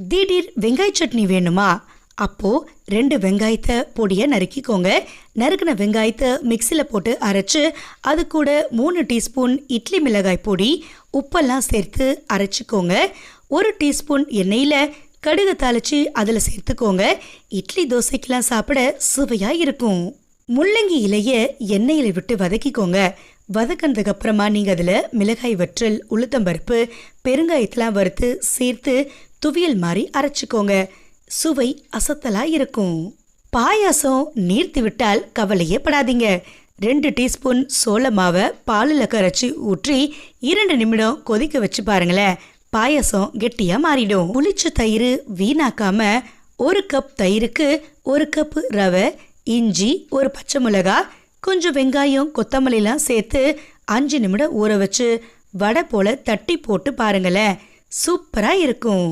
திடீர் வெங்காய சட்னி வேணுமா? அப்போ 2 வெங்காயத்தை பொடியை நறுக்கிக்கோங்க. நறுக்கின வெங்காயத்தை மிக்சியில் போட்டு அரைச்சு அது கூட 3 டீஸ்பூன் இட்லி மிளகாய் பொடி, உப்பெல்லாம் சேர்த்து அரைச்சிக்கோங்க. 1 டீஸ்பூன் எண்ணெயில் கடுகு தாளிச்சு அதில் சேர்த்துக்கோங்க. இட்லி தோசைக்கெல்லாம் சாப்பிட சுவையாக இருக்கும். முள்ளங்கி இலையை எண்ணெயில் விட்டு வதக்கிக்கோங்க. வதக்கினதுக்கு அப்புறமா நீங்கள் அதில் மிளகாய் வற்றல், உளுத்தம்பருப்பு, பெருங்காயத்தெலாம் வறுத்து சேர்த்து துவியல் மாதிரி அரைச்சிக்கோங்க. சுவை அசத்தலா இருக்கும். பாயாசம் நீர்த்து விட்டால் கவலையே படாதீங்க. 2 டீஸ்பூன் சோள மாவை பாலில் கரைச்சி ஊற்றி 2 நிமிடம் கொதிக்க வச்சு பாருங்களேன். பாயாசம் கெட்டியா மாறிடும். புளிச்ச தயிர் வீணாக்காம 1 கப் தயிருக்கு 1 கப் ரவை, இஞ்சி, 1 பச்சை மிளகாய், கொஞ்சம் வெங்காயம், கொத்தமல்லிலாம் சேர்த்து 5 நிமிடம் ஊற வச்சு வடை போல தட்டி போட்டு பாருங்களேன். சூப்பரா இருக்கும்.